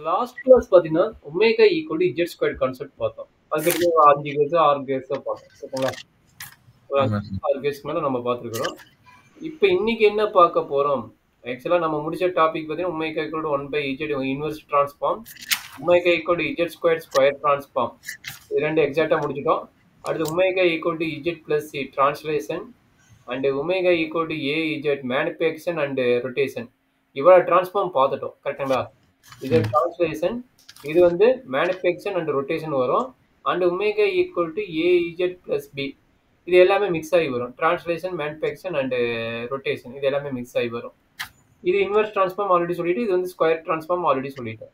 Last class பார்த்தீங்கன்னா, omega equal to Z square concept பார்த்தோம். அதுக்கடுத்து ஒரு 5 கேஸ், 6 கேஸா பார்த்தோம். ஓகேங்களா? ஒரு ஆமா 5, சார். 6 கேஸ்க்கு மேல நம்ம பார்த்துருக்கிறோம். இப்ப இன்னைக்கு என்ன பார்க்க போறோம்? ஆக்சுவலா நம்ம முடிச்ச டாபிக் பார்த்தீங்கன்னா, omega equal to 1 by Z inverse transform, omega equal to Z square square transform. இது 2 எக்ஸாக்ட்டா முடிச்சுட்டோம். அடுத்து omega equal to Z plus C translation and omega equal to A Z magnification and rotation. இவ்வளவு transform பார்த்துட்டோம். கரெக்ட்டுங்களா? இது translation, இது வந்து மேனிஃபேக்ஷன் அண்ட் ரொட்டேஷன் வரும். And omega equal to A Z plus B. இது எல்லாமே மிக்ஸ் ஆகி வரும். டிரான்ஸ்லேஷன், மேனிஃபேக்ஷன் அண்ட் ரொட்டேஷன் இது எல்லாமே மிக்ஸ் ஆகி வரும். இது இன்வெர்ஸ் டிரான்ஸ்ஃபார்ம் ஆல்ரெடி சொல்லிட்டு, இது வந்து ஸ்கொயர் டிரான்ஸ்ஃபார்ம் ஆல்ரெடி சொல்லிட்டேன்.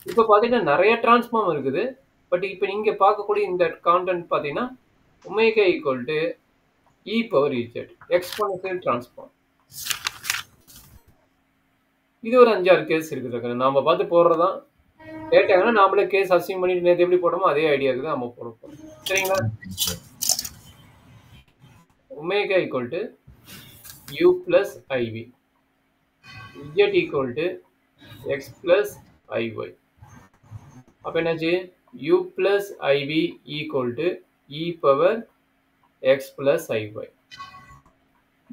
இப்போ பார்த்தீங்கன்னா நிறைய டிரான்ஸ்ஃபார்ம் இருக்குது. பட் இப்போ நீங்க பார்க்கக்கூடிய இந்த கான்டென்ட் பார்த்தீங்கன்னா omega equal to e power Z exponential transform. இது ஒரு 5-6 கேஸ் இருக்குது. நாம பார்த்து போடுறதான் கேட்டாங்கன்னா நாமளே கேஸ் அசியூம் பண்ணிட்டு நேற்று எப்படி போட்டோமோ அதே ஐடியாவுக்கு தான் நம்ம போட போறோம். சரிங்களா? Omega equal to u plus i v, z equal to x plus i y. அப்போ என்னாச்சு? U plus i v equal to E power x plus i y.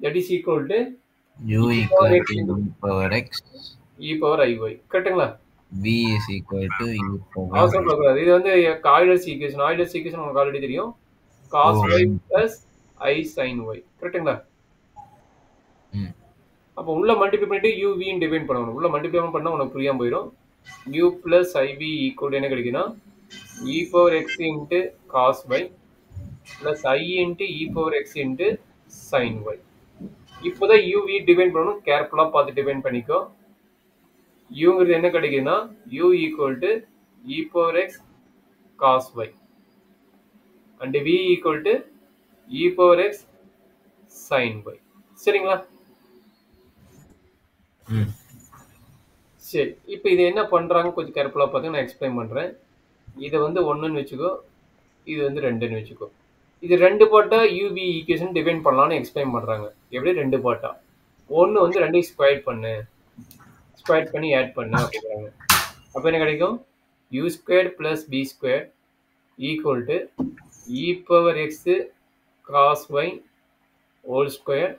That is equal to u equal to e power x, e power i y. கரெக்டுங்களா? v is equal to e power அவசரம் பார்க்கக்கூடாது. இது வந்து ஆய்லர்ஸ் equation. ஆய்லர்ஸ் equation உங்களுக்கு already தெரியும். cos y plus i sin y. கரெக்ட்டுங்களா? அப்போ உள்ள மல்டிப்ளை பண்ணிட்டு u v ன்னு டிவைட் பண்ணணும். உள்ள மல்டிப்ளை பண்ணா உனக்கு புரியாம போயிடும். u plus iv ஈக்குவல் என்ன கிடைக்குன்னா e power x into cos y plus i into e power x into sin y. இப்போதான் u v டிவைட் பண்ணணும். கேர்ஃபுல்லா பார்த்து டிவைட் பண்ணிக்கோ. uங்கிறது என்ன கிடைக்குதுன்னா u equal to e power x cos y and v equal to e power x sin y. சரிங்களா? சரி, இப்போ இது என்ன பண்றாங்க கொஞ்சம் கேர்ஃபுல்லா பார்த்து நான் எக்ஸ்பிளைன் பண்றேன். இதை வந்து 1ன்னு வச்சுக்கோ, இது வந்து 2ன்னு வச்சுக்கோ. இது 2 பார்ட்டா uv ஈக்குவேஷன் டிவைட் பண்ணலாம்னு எக்ஸ்பிளைன் பண்றாங்க. எப்படி 2 பார்ட்டா? 1 வந்து 2 ஸ்கொயர் பண்ணு, ஸ்கொயர் பண்ணி ஆட் பண்ணு அப்படிங்கிறாங்க. அப்போ என்ன கிடைக்கும்? u square plus b square equal to E power x cos y whole square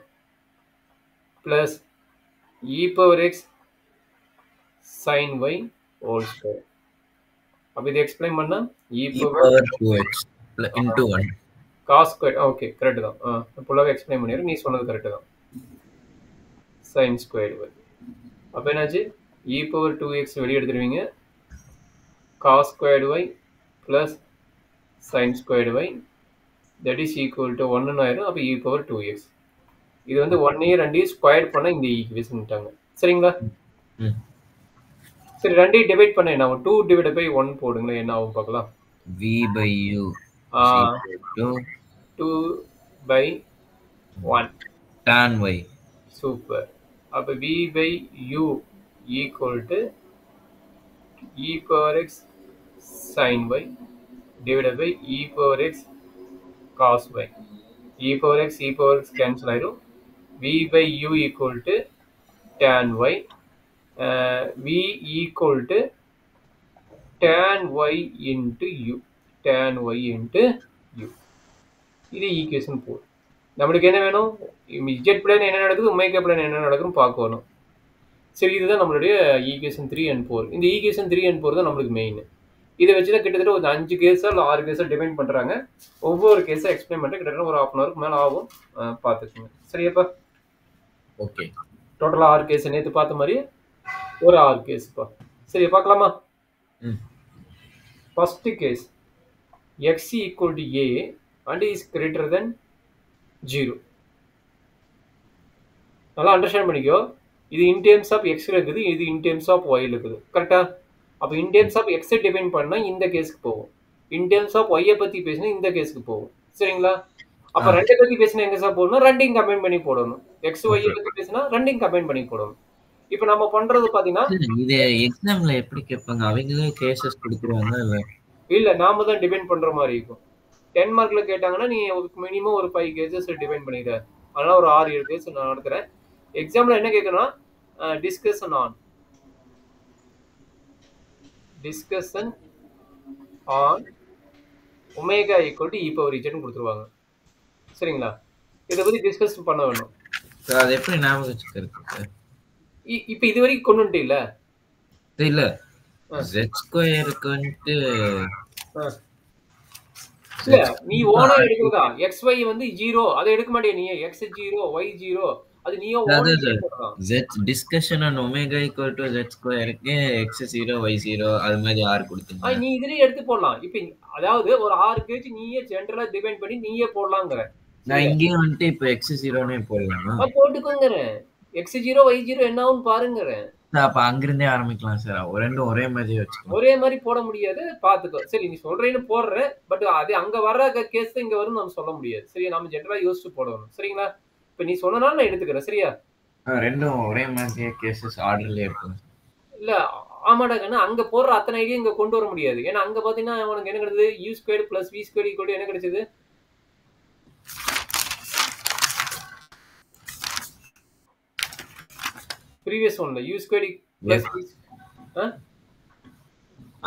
plus e power x sin y whole square. அப்போ இதை எக்ஸ்பிளைன் பண்ணா e power 2x into 1 cos square. Okay, correct தான். ஃபுல்லாகவே explain பண்ணிடுறேன். நீ சொன்னது correct தான். sin square y. அப்போ என்னாச்சு? இ பவர் 2x வெளியே எடுத்துருவீங்க. cos square y plus sin square y that is equal to 1 ஆயிரும். அப்போ இ பவர் 2x. இது வந்து 1 2 ஸ்கொயர் பண்ண இந்த ஈக்குவேஷன்ட்டாங்க. சரிங்களா? சரி, 2 டிவைட் பண்ண என்ன ஆகும்? 2 டிவைட் பை 1 போடுங்களேன், என்ன ஆகும் பார்க்கலாம். v by u to 2 by 1 tan y. Super. அப்போ v by u equal to e power x sin y divide by e power x cos y. e power x cancel ஆயிரும். v by u equal to tan y. v equal to tan y into u. tan y into u. இது equation 4. நம்மளுக்கு என்ன வேணும்? z plane என்ன நடக்குது, omega plane என்ன நடக்குதுன்னு பார்க்கணும். சரி, இதுதான் நம்மளுடைய ஈக்குவேஷன் 3 and 4. இந்த ஈக்குவேஷன் 3 and 4 தான் நம்மளுக்கு மெயின். இதை வச்சு தான் கிட்டத்தட்ட ஒரு 5 கேஸா இல்லை 6 கேஸா டிவைட் பண்றாங்க. ஒவ்வொரு கேஸா எக்ஸ்பிளைன் பண்ணிட்டு கிட்டத்தட்ட ஒரு 1/2 hourக்கு மேல ஆகும். பார்த்துக்குங்க. சரியாப்பா? ஓகே. டோட்டலா 6 கேஸ் நேற்று பார்த்த மாதிரி ஒரு 6 கேஸ்ப்பா. சரி, பார்க்கலாமா? First case x equal to a and is greater than 0. நல்லா அண்டர்ஸ்டாண்ட் பண்ணிக்கோ. இது இன் டேர்ம்ஸ் ஆஃப் x இருக்குது, இது இன் டேர்ம்ஸ் ஆஃப் y இருக்குது. கரெக்டா? அப்போ in terms of x depend பண்ணா இந்த கேஸ்க்கு போகும். இன் டேர்ம்ஸ் ஆஃப் y பத்தி பேசினா இந்த கேஸ்க்கு போகும். சரிங்களா? அப்ப 2 பத்தி பேசினா எங்க சார் போடணும்? 2யும் கம்பைன் பண்ணி போடணும். x y பத்தி பேசினா 2யும் கம்பைன் பண்ணி போடணும். இப்போ நம்ம பண்றது பாத்தீங்கன்னா இது எக்ஸாம்ல எப்படி கேட்பாங்க? அவங்களே கேसेस கொடுத்துருவாங்க இல்ல, நாம தான் டிபெண்ட் பண்ற மாதிரி இருக்கும். 10 மார்க்ல கேட்டாங்கன்னா நீ மினிமம் ஒரு 5 கேஸஸ் டிபெண்ட் பண்ணிடுற. அதனால ஒரு 6-7 கேஸ் நான் நடத்துறேன். எக்ஸாம்ல என்ன கேட்கணும்னா discussion on discussion on omega equal to E power இஜெட்னு கொடுத்துருவாங்க. சரிங்களா? இதை பத்தி டிஸ்கஸ் பண்ண வேணும். அது எப்படி ஞாபகம் வச்சுக்கிறது? இப்ப இது வரைக்கும் கொண்டு வந்துட்டீல்ல? இல்ல z ஸ்கொயருக்கு வந்துட்டு இல்ல நீ ஓனா எடுக்கிறதா xy வந்து 0 அதை எடுக்க மாட்டியா நீ x 0 y 0 அது நீயோ ஓனா எடுக்கிறதா z discussion on omega equal to z ஸ்கொயருக்கு x 0 y 0 அது மாதிரி r கொடுத்தீங்க. நீ இதுலயே எடுத்து போடலாம். இப்ப அதாவது ஒரு 6 பேஜ் நீயே ஜெனரலா டிவைட் பண்ணி நீயே போடலாம்ங்கற. நான் இங்கேயும் வந்துட்டு இப்ப x 0னே போடலாமா? போட்டுக்கோங்கறேன். x 0 y 0 என்ன ஆகும் பாருங்கறேன். அப்ப அங்கிருந்தே ஆரம்பிக்கலாம் சார். ரெண்டும் ஒரே மாதிரி வச்சுக்கோ. ஒரே மாதிரி போட முடியாது, பாத்துக்கோ. சரி நீ சொல்றேன்னு போடுறேன். பட் அது அங்க வர்ற கேஸ் இங்க வரும் நம்ம சொல்ல முடியாது. சரியா? நாம ஜெனரலா யோசிச்சு போடணும். சரிங்களா? இப்ப நீ சொன்னனால நான் எடுத்துக்கிறேன். சரியா? ரெண்டும் ஒரே மாதிரி கேसेस ஆர்டர்ல இருக்கும். இல்ல ஆமாடா கண்ணா, அங்க போடுற அத்தனை ஐடியா இங்க கொண்டு வர முடியாது. ஏன்னா அங்க பாத்தீங்கன்னா உனக்கு என்ன கிடைச்சது? u² + v² என்ன கிடைச்சது? previous one u² + v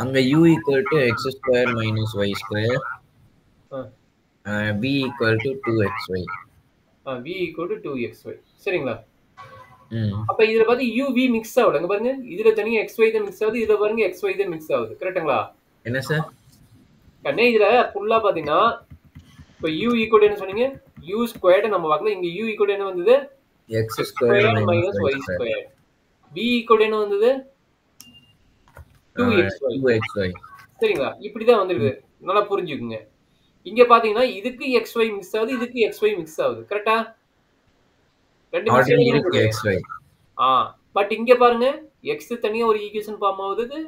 அங்க u = x² - y², v = 2xy. v = 2xy. சரிங்களா? ம். அப்ப இதுல பாத்து uv மிக்ஸ் ஆகுது. அங்க பாருங்க. இதுல தனியா xy தான் மிக்ஸ் ஆகுது. இதுல பாருங்க xy தான் மிக்ஸ் ஆகுது. கரெக்ட்டுங்களா? என்ன சார்? கண்ணே இதுல ஃபுல்லா பாத்தீங்கன்னா இப்ப u = என்ன சொன்னீங்க? u² நம்ம பார்க்கல. இங்க u = என்ன வந்தது? x² - y². v = என்ன வந்தது? 2xy. சரிங்களா? இப்படிதான் வந்திருக்கு. நல்லா புரிஞ்சுக்குங்க. இங்க பாத்தீங்கன்னா இதுக்கு xy மிக்ஸ் ஆகுது, இதுக்கு xy மிக்ஸ் ஆகுது. கரெக்ட்டா? ரெண்டு மிக்ஸ் இருக்கு xy. பட் இங்க பாருங்க x தனியா ஒரு ஈக்குவேஷன் ஃபார்ம் ஆகுது,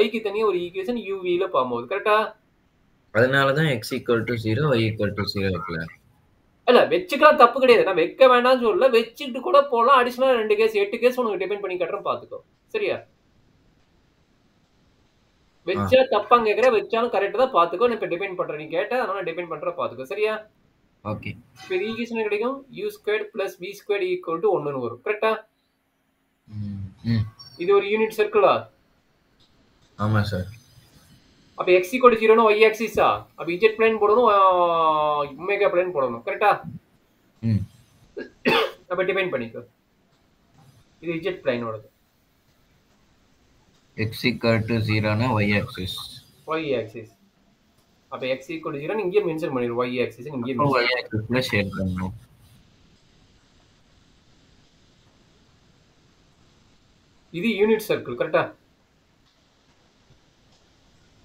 y க்கு தனியா ஒரு ஈக்குவேஷன் uv ல ஃபார்ம் ஆகுது. கரெக்ட்டா? அதனால தான் x = 0 y = 0 வைக்கல. இல்ல வெச்சுக்கலாம், தப்பு கிடையாது. நான் வைக்க வேண்டாம்னு சொல்லல. வெச்சிட்டு கூட போலாம். அடிஷனலா 2 கேஸ் 8 கேஸ் உனக்கு டிபெண்ட் பண்ணி கட்டறேன் பாத்துக்கோ. சரியா? வெச்சா தப்பாங்க கேக்குற, வெச்சாலும் கரெக்ட்டா தான் பாத்துக்கோ. நான் இப்ப டிபெண்ட் பண்றேன். நீ கேட்ட அதனால டிபெண்ட் பண்ற பாத்துக்கோ. சரியா? ஓகே. இப்ப ஈக்குவேஷன் கிடைக்கும் u² + v² = 1 ன்னு வரும். கரெக்ட்டா? இது ஒரு யூனிட் சர்க்கிளா? ஆமா சார். அப்ப x = 0 னா y ஆக்சிஸா? அப்ப z பிளேன் போடணும், ஒமேகா பிளேன் போடணும். கரெக்ட்டா? அப்ப டிபெண்ட் பண்ணிக்கோ. இது z பிளேனோடது. x = 0 னா y ஆக்சிஸ். y axis. அப்ப x = 0 ன்னு இங்கே மென்ஷன் பண்ணிரு. y ஆக்சிஸ் இங்கே மென்ஷன். y ஆக்சிஸ்ல ஷேர் பண்ணனும். இது யூனிட் சர்க்கிள். கரெக்ட்டா?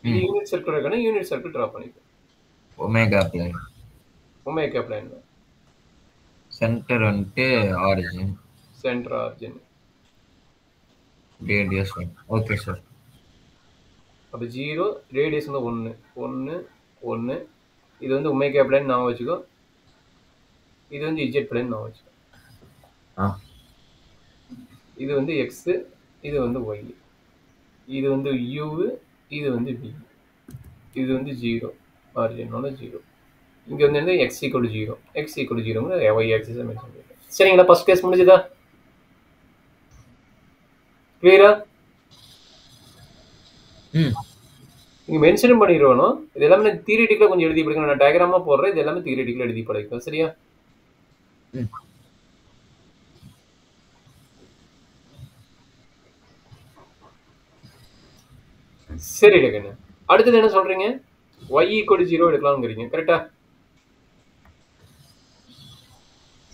இது யூனிட் சர்க்கிள் இருக்கனா யூனிட் சர்க்கிள் டிரா பண்ணிக்கோ. Omega plane. Omega plane. Center வந்துட்டு origin. Center origin. Radius 1. Okay sir. அப்ப 0 ரேடியஸ் வந்து 1 1 1. இது வந்து ஒமேகா பிளேன் நான் வச்சுக்கோ. இது வந்து z பிளேன் நான் வச்சுக்கோ. இது வந்து x, இது வந்து y. இது வந்து u, இது வந்து v. இது வந்து 0 ஆரிஜினோட 0. இங்க வந்து x = 0. x = 0ங்கற y axis mention பண்ணிட்டேன். சரிங்களா? ஃபர்ஸ்ட் கேஸ் முடிஞ்சதா? கிளியரா? நீங்க மென்ஷன் பண்ணிரணும். இது எல்லாமே தியரிட்டிக்கலா கொஞ்சம் எழுதி படிக்கணும். நான் டயகிராமா போடுறேன். இது எல்லாமே தியரிட்டிக்கலா எழுதி படிக்கணும். சரியா? சரி டகன. அடுத்து என்ன சொல்றீங்க? y = 0 எடுக்கலாம்ங்கறீங்க. கரெக்ட்டா?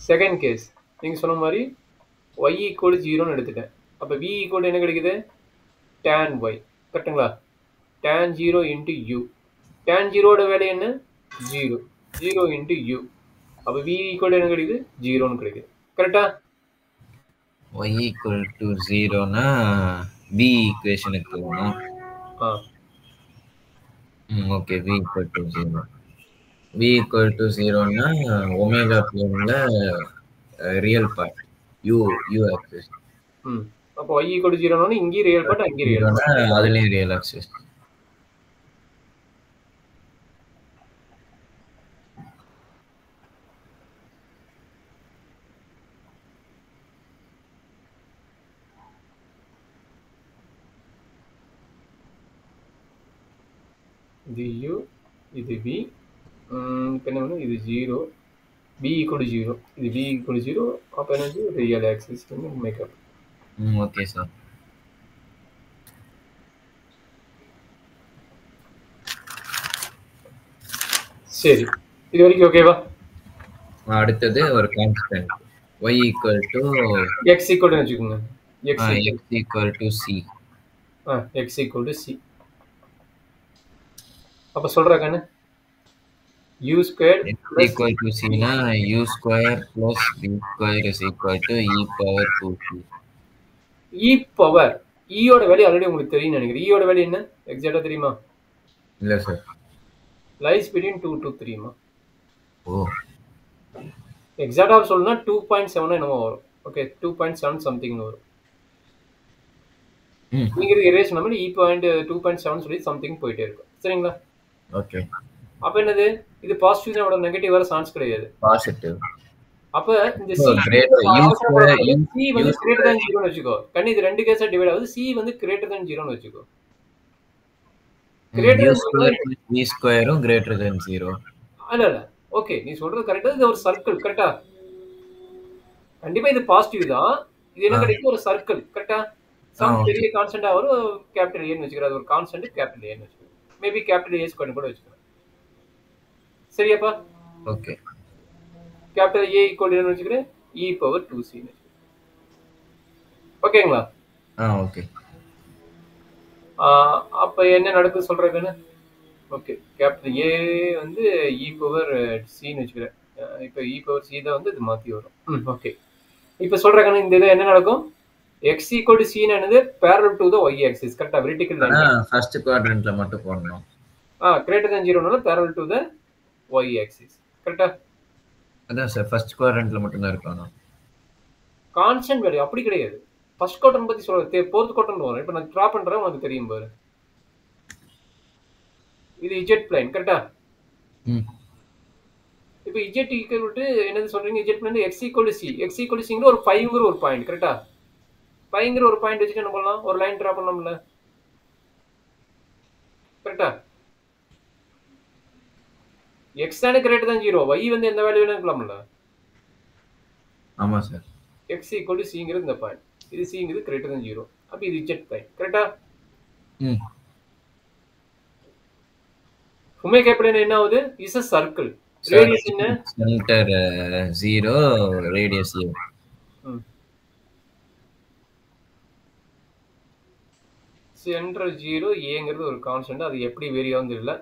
செகண்ட் கேஸ் நீங்க சொன்ன மாதிரி y = 0 ன்னு எடுத்துட்டேன். அப்ப v = என்ன கிடைக்குது? tan y. கரெக்ட்டுங்களா? tan 0 * u. tan 0 ஓட வேல்யூ என்ன? 0. 0 * u. அப்ப v = என்ன கிடைக்குது? 0 ன்னு கிடைக்குது. கரெக்ட்டா? y = 0 னா v ஈக்குவேஷனுக்கு போணும். ஓகே. v = 0. v = 0 னா ஒமேகா பிளேன்ல ரியல் பார்ட் u ஆக்சிஸ். அப்ப y = 0 னா இங்க ரியல் பார்ட், அங்க ரியல் பார்ட். அதுலயும் ரியல் ஆக்சிஸ். இது u, இது v. இப்போ என்ன பண்ணும், இது 0, b equal to 0, இது v equal to 0. அப்போ என்னது ரியல் ஆக்சிஸ் வந்து ஒமேகா. Okay sir. சரி, இது வரைக்கும் ஓகேவா? அடுத்தது ஒரு constant y equal to x equal to வச்சுக்கோங்க. x equal to c. x equal to c. அப்போ சொல்றாங்கன்னு u squared x equal to c னா u square plus b square is equal to e power 2c. e power e ஓட value already உங்களுக்கு தெரியும் நினைக்கிறேன். e ஓட value என்ன எக்ஸாக்ட்டா தெரியுமா? இல்ல சார். லைஸ் பிட்வீன் 2 to 3 மா. ஓ, எக்ஸாக்ட்டா சொல்லணும்னா 2.7 என்னமோ வரும். ஓகே, 2.7 சம்திங் வரும். நீங்க இரேஸ் பண்ணாம e.2.7 சொல்லி சம்திங் போயிட்டே இருக்கும். சரிங்களா? ஓகே. அப்ப என்னது, இது பாசிட்டிவ் ஓட நெகட்டிவ் வர சான்ஸ் கிடையாது. பாசிட்டிவ். அப்ப இந்த c வந்து கிரேட்டர் than 0 னு வெச்சுக்கோ. கண்ணி இது ரெண்டு கேஸா டிவைட் ஆகுது. c வந்து கிரேட்டர் than 0 னு வெச்சுக்கோ. கிரேட்டர் than b ஸ்கொயரும் கிரேட்டர் than 0. இல்ல ஓகே, நீ சொல்றது கரெக்ட்டா. இது ஒரு சர்க்கிள் கரெக்ட்டா? கண்டிப்பா இது பாசிட்டிவ் தான். இது என்ன கிடைக்கும், ஒரு சர்க்கிள் கரெக்ட்டா? சம் பெரிய கான்ஸ்டன்ட்டா வரும், கேபிட்டல் a னு வெச்சுக்கிறது. ஒரு கான்ஸ்டன்ட் கேபிட்டல் a னு வெச்சுக்கிறது. மேபி கேபிட்டல் a ஸ்கொயர் கூட வெச்சுக்கலாம். சரியாப்பா? Okay. Capital a equal to வெச்சுக்கிறேன், e பவர் 2c னு. ஓகேங்களா? ஓகே. அப்ப என்ன நடக்குது சொல்றேன்னு. ஓகே, கேபிட்டல் a வந்து e பவர் c னு வெச்சுக்கிறேன். இப்போ e பவர் c தான் வந்து இது மாத்தி வரும். ஓகே, இப்போ சொல்றேன்னு இந்த இது என்ன நடக்கும், x equal to c என்னது parallel to the y axis கரெக்ட்டா? Vertical line. ஃபர்ஸ்ட் குவாட்ரண்ட்ல மட்டும் போடணும். greater than 0 னால parallel to the y axis கரெக்ட்டா? அதான் சார், ஃபர்ஸ்ட் குவாட்ரண்ட்ல மட்டும் தான் இருக்கணும். கான்ஸ்டன்ட் வேல்யூ அப்படி கிடையாது. ஃபர்ஸ்ட் குவாட்ரண்ட் பத்தி சொல்றது, ஃபோர்த் குவாட்ரண்ட் வரும். இப்போ நான் டிரா பண்றேன், உனக்கு தெரியும் பாரு. இது z பிளேன் கரெக்ட்டா? இப்போ z ஈக்குவல் டு என்னது சொல்றீங்க, z plane x equal to c. x equal to c ங்கற ஒரு 5ங்கற ஒரு பாயிண்ட் கரெக்ட்டா? 5ங்கற ஒரு பாயிண்ட் வச்சுட்டு என்ன பண்ணலாம், ஒரு லைன் டிரா பண்ணலாம்ல கரெக்ட்டா? x தான கிரேட்டர் than 0, y வந்து எந்த வேல்யூ வேணா இருக்கலாம்ல. ஆமா sir. x equal to c ங்கறது இந்த பாயிண்ட். இது c ங்கறது கிரேட்டர் than 0. அப்ப இது z பிளேன் கரெக்ட்டா? ஒமேகா பிளேன் என்ன ஆகுது, இஸ் a circle. ரேடியஸ் என்ன, centre 0, radius a. Centre 0, a ங்கிறது ஒரு கான்ஸ்டன்ட். அது எப்படி வேரி ஆகும்னு தெரியல.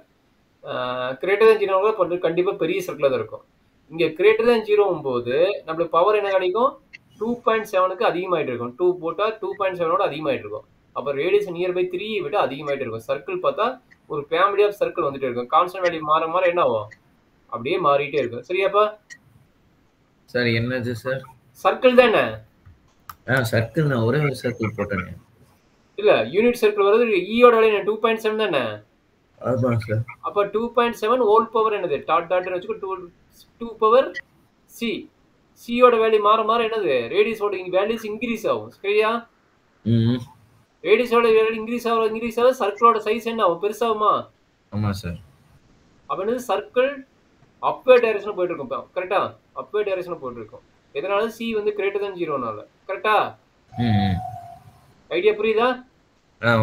கிரேட்டர் than 0 ங்கறது கண்டிப்பா பெரிய சர்க்கிளா தான் இருக்கும். இங்க கிரேட்டர் than 0 போது நமக்கு பவர் என்ன கிடைக்கும், 2.7க்கு அதிகமாயிட்டு இருக்கும். 2 போட்டா 2.7 ஓட அதிகமாயிட்டு இருக்கும். அப்ப ரேடியஸ் நியர் பை 3 விட அதிகமாயிட்டு இருக்கும். சர்க்கிள் பார்த்தா ஒரு ஃபேமிலி ஆஃப் சர்க்கிள் வந்துட்டே இருக்கும். கான்ஸ்டன்ட் வேல்யூ மாற மாற என்ன ஆகும், அப்படியே மாறிட்டே இருக்கும். சரியாப்பா? சார் என்னது சார்? சர்க்கிள் தானே. சர்க்கிள் நான் ஒரே ஒரு சர்க்கிள் போட்டேனே. இல்ல, யூனிட் சர்க்கிள் வருது. e ஓட வேல்யூ 2.7 தானே. ஆமா சார். அப்ப 2.7 ஹோல் பவர் என்னது, டாட் டாட் வெச்சுக்கோ, 2 பவர் c. c ஓட வேல்யூ மாற மாற என்னது, ரேடியஸ் ஓட வேல்யூஸ் இன்கிரீஸ் ஆகும். சரியா? ரேடியஸ் ஓட வேல்யூ இன்கிரீஸ் ஆக சர்க்கிளோட சைஸ் என்ன ஆகும், பெருசாகுமா? ஆமா சார். அப்ப என்னது, சர்க்கிள் அப்வே டைரக்ஷன் போயிட்டு இருக்கும் கரெக்ட்டா? அப்வே டைரக்ஷன் போயிட்டு இருக்கும். எதனால, c வந்து கிரேட்டர் than 0 னால கரெக்ட்டா? ஐடியா புரியுதா?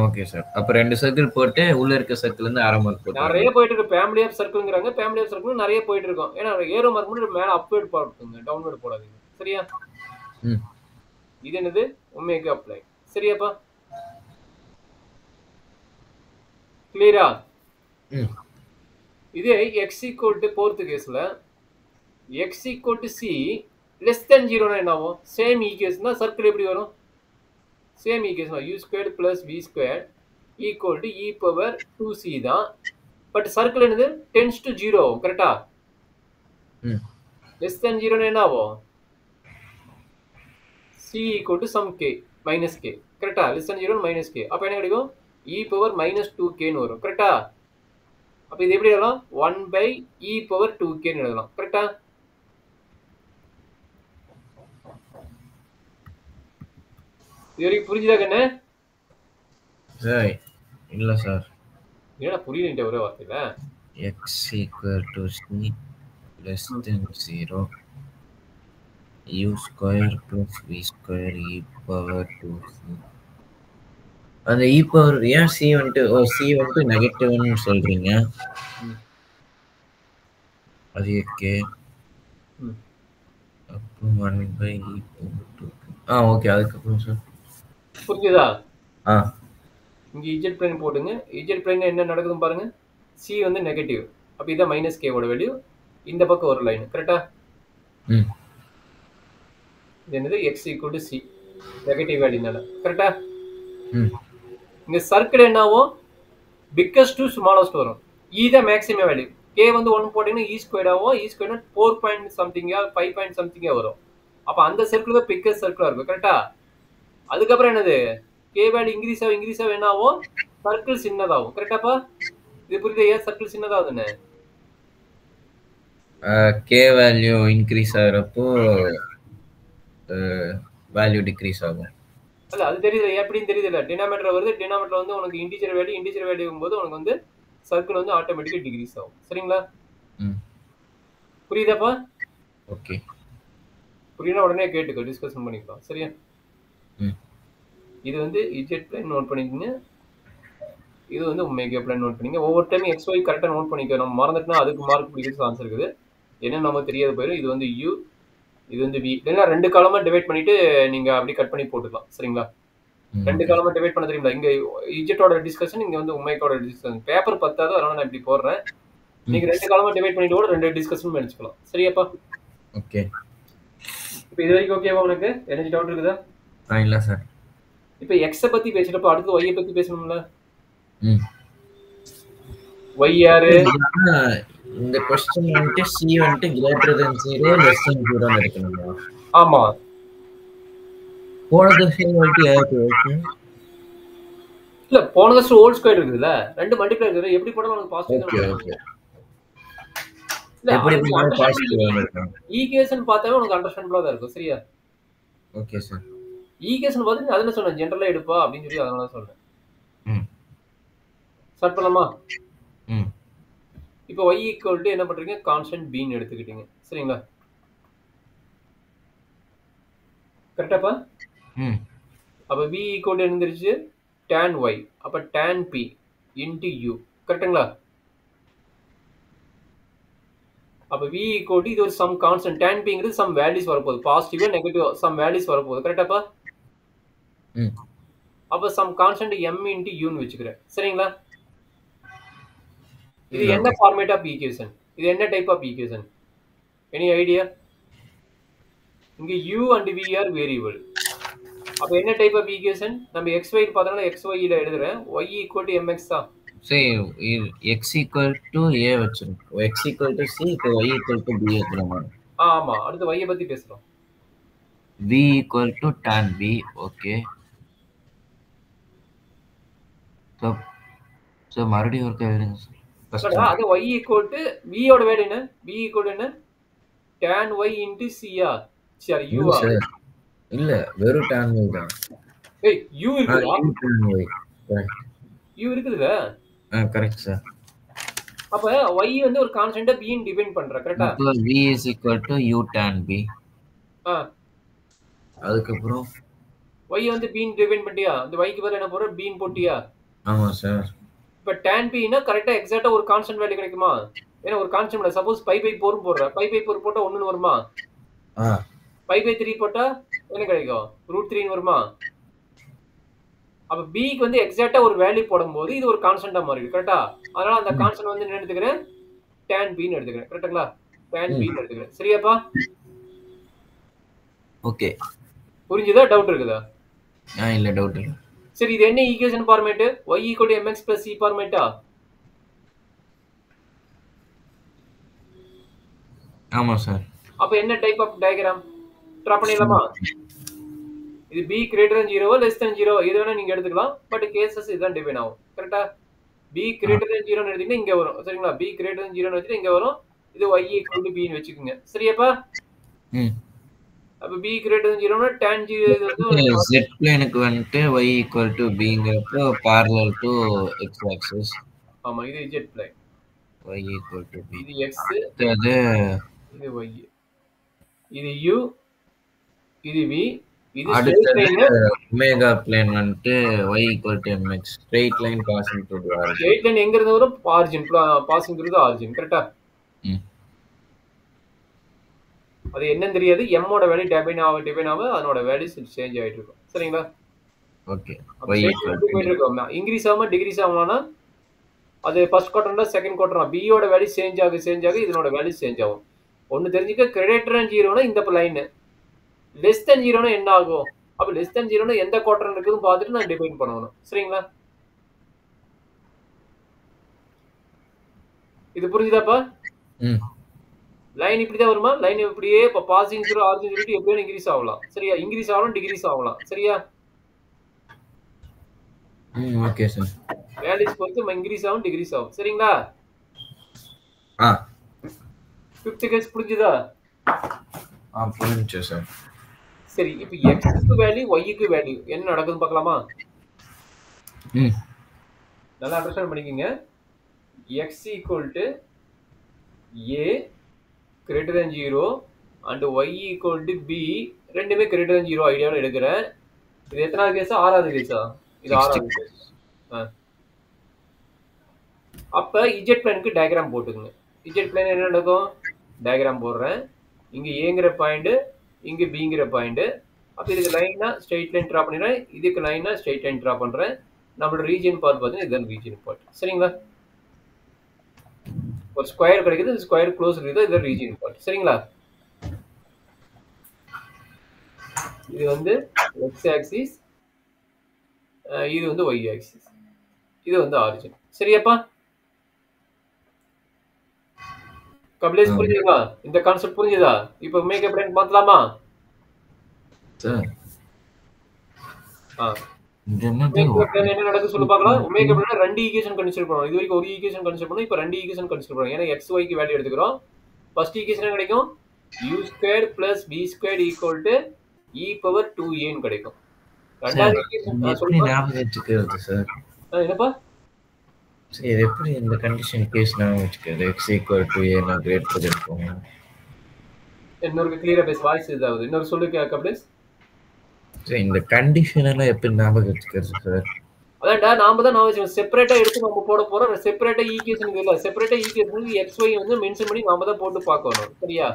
Okay sir. அப்ப ரெண்டு சர்க்கிள் போட்டு உள்ள இருக்க சர்க்கிள் வந்து அரை மார்க் போட்டு நிறைய போயிட்டு இருக்கு. ஃபேமிலி ஆஃப் சர்க்கிள்ங்கறாங்க. ஃபேமிலி ஆஃப் சர்க்கிள் நிறைய போயிட்டு இருக்கும். ஏன்னா ஏரோ மார்க் மட்டும் மேல அப்வேர்ட் போடுங்க, டவுன்வர்ட் போடாதீங்க. சரியா? இது என்னது, ஒமேகா அப்ளை. சரியாப்பா? கிளியரா? இதே x equal to fourth கேஸ்ல x equal to c less than 0 னா என்ன ஆகும், சேம் ஈக்குவேஷன் தான். சர்க்கிள் எப்படி வரும், same equation u squared plus v squared equal to e power 2c தான். பட் சர்க்கிள் என்னது, டென்ஸ் டு 0 ஆகும் கரெக்ட்டா? less than 0 னா என்ன ஆகும், c equal to some k minus k கரெக்ட்டா? less than 0 minus k. அப்ப என்ன கிடைக்கும், e power minus 2k ன்னு வரும் கரெக்ட்டா? அப்ப இது எப்படி எழுதலாம், 1 by e power 2k ன்னு எழுதலாம் கரெக்ட்டா? இது வரைக்கும் புரிஞ்சுதா கண்ணு? சார் இல்ல சார். என்னடா புரியல ஒரே வார்த்தையில. x equal to c less than 0 u square plus v square e power 2c. அந்த e power ஏன் c வந்துட்டு c வந்துட்டு நெகட்டிவ்னு சொல்றீங்க? அது ஓகே. அப்புறம் 1 by e power 2. ஓகே. அதுக்கப்புறம் சார் புரிஞ்சுதா? இங்க இஜெட் பிரைன் போடுங்க. இஜெட் பிரைன் என்ன நடக்குதுன்னு பாருங்க. சி வந்து நெகட்டிவ். அப்ப இதான் மைனஸ் கேவோட வேல்யூ. இந்த பக்கம் ஒரு லைன் கரெக்டா? இது என்னது x equal to c negative வேல்யூனால கரெக்டா? இங்க சர்க்கிள் என்னாவும் பிக்கஸ்ட் டு ஸ்மாலஸ்ட் வரும். இ தான் மேக்ஸிமம் வேல்யூ. கே வந்து 1 போட்டீங்கன்னா இ ஸ்கொயர் ஆகும். இ ஸ்கொயர்னா 4 பாயிண்ட் சம்திங்கா 5 பாயிண்ட் சம்திங்கா வரும். அப்ப அந்த சர்க்கிள் தான் பிக்கஸ்ட் சர்க்கிளா இருக்கும் கரெக்டா? அதுக்கப்புறம் என்னது கே வேல்யூ இன்க்ரீஸ் ஆகும் என்ன ஆகும்? சர்க்கிள் சின்னதாகும் கரெக்டாப்பா? இது புரியுது? ஏன் சர்க்கிள் சின்னதாகுதுன்னு? கே வேல்யூ இன்க்ரீஸ் ஆகிறப்போ வேல்யூ டிக்ரீஸ் ஆகும். அல்ல அது தெரியுது. எப்படின்னு தெரியுதுல்ல? டினாமினேட்டர் வருது. டினாமினேட்டர் வந்து உனக்கு இன்டிஜர் வேல்யூ போது உனக்கு வந்து சர்க்கிள் வந்து ஆட்டோமேட்டிக்கா டிக்ரீஸ் ஆகும். சரிங்களா? புரியுதாப்பா? ஓகே. புரியுதா? உடனே கேட்டுக்கோ, டிஸ்கஷன் பண்ணிக்கலாம். சரியா? இது வந்து இஜெட் பிளைன் நோட் பண்ணிக்கோங்க. இது வந்து ஒமேகா பிளைன் நோட் பண்ணிங்க. ஒவ்வொரு டைம் எக்ஸ் ஒய் கரெக்டா நோட் பண்ணிக்கோ. நம்ம மறந்துட்டோம்னா அதுக்கு மார்க் பிடிக்கிறது ஆன்சர் இருக்குது. என்ன நமக்கு தெரியாது போயிடும். இது வந்து யூ, இது வந்து வி. இல்லைன்னா 2 காலமா டிவைட் பண்ணிட்டு நீங்க அப்படி கட் பண்ணி போட்டுக்கலாம். சரிங்களா? 2 காலமா டிவைட் பண்ண தெரியுங்களா? இங்க இஜெட்டோட டிஸ்கஷன், இங்க வந்து ஒமேகாவோட டிஸ்கஷன். பேப்பர் பத்தாது, அதனால நான் இப்படி போடுறேன். நீங்க 2 காலமா டிவைட் பண்ணிட்டு கூட 2 டிஸ்கஷன் பண்ணிச்சுக்கலாம். சரியாப்பா? ஓகே. இப்போ இது வரைக்கும் ஓகேவா உனக்கு? எனர்ஜி டவுட் இருக்குதா? இல்ல சார். இப்போ எக்ஸை பத்தி பேசிட்டப்போ அடுத்து ஒய்யை பத்தி பேசணும்ல? ஒய் யாரு? இந்த क्वेश्चन வந்துட்டு c வந்துட்டு greater than 0 less than 0 ன்னு எடுக்கணுமா? ஆமா. போன தடவை வந்துட்டு ஏதாவது இல்ல போன தடவை ஹோல் ஸ்கொயர் இருக்குதுல, 2 மல்டிப்ளை இருக்குது. எப்படி போட்டாலும் உனக்கு பாசிட்டிவ் தான். ஓகே. இல்ல எப்படி போட்டாலும் பாசிட்டிவ் இருக்கும். ஈக்குவேஷன் பார்த்தாவே உனக்கு அண்டர்ஸ்டாண்டபிளா தான் இருக்கும். சரியா? Okay sir. ஈக்குவேஷன் பார்த்து அதெல்லாம் சொன்னேன், ஜெனரலா எடுப்பா அப்படின்னு சொல்லி அதனால சொல்றேன். ஸ்டார்ட் பண்ணலாமா? இப்போ y ஈக்குவல் டு என்ன பண்றீங்க? கான்ஸ்டன்ட் b ன்னு எடுத்துக்கிட்டீங்க. சரிங்களா? கரெக்டாப்பா? அப்ப v ஈக்குவல் டு என்னந்துருச்சு? tan y. அப்ப tan p into u. கரெக்ட்டுங்களா? அப்ப v ஈக்குவல் டு இது ஒரு சம் கான்ஸ்டன்ட். tan p ங்கிறது சம் வேல்யூஸ் வரப்போகுது. பாசிட்டிவா நெகட்டிவா சம் வேல்யூஸ் வரப்போகுது. கரெக்டாப்பா? அப்ப some constant m into u ன்னு வச்சுக்கிறேன். சரிங்களா? இது என்ன ஃபார்மேட் ஆஃப் ஈக்குவேஷன்? இது என்ன type of equation? Any idea? இங்க u and v are variable. அப்ப என்ன டைப் ஆஃப் ஈக்குவேஷன்? நம்ம xy பார்த்தோம்னா xy ல எழுதுறேன். y equal to mx தான். சரி, x equal to a வச்சிருக்கோம். x equal to c, இப்போ y equal to b வைக்கிறோமா? ஆமா. அடுத்து y பத்தி பேசுறோம். v equal to tan b. Okay. So மறுபடியும் ஒரு எழுதுங்க சார். அது y equal to v ஓட வேல்யூ என்ன? v equal to என்ன? tan y into c ஆ? சரி u ஆ? இல்ல, வெறும் tan y தான். ஏய் u இருக்குடா. கரெக்ட். u இருக்குதுல? Correct sir. அப்ப y வந்து ஒரு கான்ஸ்டன்ட்டா b ன்னு டிஃபைன் பண்ற. கரெக்ட்டா? அப்ப v is equal to u tan b. அதுக்கு அப்புறம் y வந்து b ன்னு டிஃபைன் பண்ணிட்டியா? அந்த y க்கு பதிலா என்ன போற? b ன்னு போட்டியா? ஆமா சார். இப்ப tan p னா கரெக்ட்டா எக்ஸாக்ட்டா ஒரு கான்ஸ்டன்ட் வேல்யூ கிடைக்குமா? ஏன்னா ஒரு கான்ஸ்டன்ட் இல்ல. சப்போஸ் π by 4 ன்னு போடுற. π by 4 போட்டா 1 ன்னு வருமா? π by 3 போட்டா என்ன கிடைக்கும்? √3 ன்னு வருமா? அப்ப b க்கு வந்து எக்ஸாக்ட்டா ஒரு வேல்யூ போடும்போது இது ஒரு கான்ஸ்டன்ட்டா மாறிடும். கரெக்ட்டா? அதனால அந்த கான்ஸ்டன்ட் வந்து என்ன எடுத்துக்கிறேன்? tan b ன்னு எடுத்துக்கிறேன். கரெக்ட்டுங்களா? tan b ன்னு எடுத்துக்கிறேன். சரியாப்பா? ஓகே. புரிஞ்சுதா? டவுட் இருக்குதா? இல்ல, டவுட் இல்ல. சரி, இது என்ன equation format? y equal to mx plus c ஃபார்மேட்டா? ஆமா சார். அப்ப என்ன டைப் ஆஃப் டயகிராம்? டிரா பண்ணிடலாமா? இது b greater than 0 less than 0 எது வேணா நீங்க எடுத்துக்கலாம். பட் கேसेस இதான் டிஃபைன் ஆகும். கரெக்ட்டா? b greater than 0 ன்னு எடுத்தீங்கன்னா இங்க வரும். சரிங்களா? b greater than 0 ன்னு எடுத்தீங்கன்னா இங்க வரும். இது y equal to b ன்னு வெச்சுக்குங்க. சரியாப்பா? அப்ப b greater than 0 னா tan 0 இது வந்து z பிளேனுக்கு வந்துட்டு y equal to b ங்கறப்போ parallel to x axis. ஆமா, இது z plane. y equal to b. இது x, அடுத்தது இது y. இது u, இது v, இது ஸ்ட்ரெயிட் அடுத்தது லைன். ஒமேகா பிளேன் வந்துட்டு y equal to mx. Straight line passing through the origin. Straight line எங்க இருந்து வரும்? Origin, passing through the origin. கரெக்ட்டா? அது என்னன்னு தெரியாது. m ஓட வேல்யூ டிபைன் ஆக அதனோட வேல்யூஸ் சேஞ்ச் ஆயிட்டு இருக்கும். சரிங்களா? ஓகே. y equal to போயிட்டு இருக்கும். இன்கிரீஸ் ஆகாம டிகிரீஸ் ஆகும்னா அது ஃபர்ஸ்ட் குவார்டர்னா செகண்ட் குவார்டர்னா b யோட வேல்யூ சேஞ்ச் ஆக இதனோட வேல்யூ சேஞ்ச் ஆகும். ஒன்னு தெரிஞ்சுக்க, கிரேட்டர் than 0னா இந்த லைன், லெஸ் than 0னா என்ன ஆகும்? அப்ப லெஸ் than 0னா எந்த குவார்டர் இருக்குதுன்னு பார்த்துட்டு நான் டிஃபைன் பண்ணணும். சரிங்களா? இது புரிஞ்சுதாப்பா? லைன் இப்படிதான் வருமா? லைன் இப்படியே இப்ப பாசிங் த்ரூ ஆரிஜின் சொல்லிட்டு எப்படியும் இன்கிரீஸ் ஆகலாம். சரியா? இன்கிரீஸ் ஆகலாம், டிகிரீஸ் ஆகலாம். சரியா? Okay sir. வேல்யூஸ் பொறுத்து இன்கிரீஸ் ஆகும், டிகிரீஸ் ஆகும். சரிங்களா? ஃபிஃப்த் கேஸ் புரிஞ்சுதா? புரிஞ்சுச்சு சார். சரி, இப்போ x க்கு வேல்யூ, y க்கு வேல்யூ என்ன நடக்குதுன்னு பார்க்கலாமா? நல்லா அண்டர்ஸ்டாண்ட் பண்ணிக்கங்க. x equal to a greater than 0 and y equal to b ரெண்டுமே greater than 0 ஐடியாவில் எடுக்கிறேன். இது எத்தனாவது கேஸா? ஆறாவது கேஸா? இது ஆறாவது கேஸ். அப்ப z பிளேனுக்கு டயக்ராம் போட்டுக்கங்க. z பிளேன் என்ன நடக்கும்? டயக்ராம் போடுறேன். இங்க ஏங்கிற பாயிண்ட், இங்க பிங்கிற பாயிண்ட். அப்ப இதுக்கு லைனா ஸ்ட்ரெயிட் லைன் டிரா பண்ணிடுறேன், இதுக்கு லைனா ஸ்ட்ரெயிட் லைன் டிரா பண்றேன். நம்மளோட ரீஜன் பார்ட் பார்த்தீங்கன்னா இதுதான் ரீஜன் பார்ட். சரிங்களா? ஒரு ஸ்கொயர் கிடைக்குது, இந்த ஸ்கொயர் க்ளோஸ் இருக்குது, இதுதான் ரீஜன் பார்ட். சரிங்களா? இது வந்து x ஆக்சிஸ், இது வந்து y ஆக்சிஸ், இது வந்து ஆரிஜின். சரியாப்பா? கபிலேஷ் புரிஞ்சுதா? இந்த கான்செப்ட் புரிஞ்சுதா? இப்போ ஒமேகா பிளேன் பார்த்தலாமா? சார் ஒமேகா பிளேன் என்ன நடக்குது சொல்லு பார்க்கலாம். ஒமேகா பிளேன் ரெண்டு ஈக்குவேஷன் கன்சிடர் பண்ணோம். இது வரைக்கும் ஒரு ஈக்குவேஷன் கன்சிடர் பண்ணோம், இப்போ ரெண்டு ஈக்குவேஷன் கன்சிடர் பண்ணோம். ஏன்னா x y க்கு வேல்யூ எடுத்துக்கிறோம். ஃபர்ஸ்ட் ஈக்குவேஷன் என்ன கிடைக்கும்? u² + b² = e power 2a ன்னு கிடைக்கும். ரெண்டாவது ஈக்குவேஷன் சொல்லுங்க. ஞாபகம் வச்சுக்கிறது சார். என்னப்பா? சரி, இது எப்படி இந்த கண்டிஷன் கேஸ் ஞாபகம் வச்சுக்கிறது? x = a னா கிரேட்டர் தென் போங்க. இன்னொரு கிளியரா பேச, வாய்ஸ் இதாவது இன்னொரு சொல்லு கபிலேஷ். சரி, இந்த கண்டிஷன் எல்லாம் எப்படி ஞாபகம் வச்சுக்கிறது சார்? அதான்டா, நாம தான் நான் வச்சுக்கோம். செப்பரேட்டா எடுத்து நம்ம போட போறோம். செப்பரேட்டா ஈக்குவேஷன் இல்ல, செப்பரேட்டா ஈக்குவேஷனுக்கு x y வந்து மென்ஷன் பண்ணி நாம தான் போட்டு பார்க்கணும். சரியா?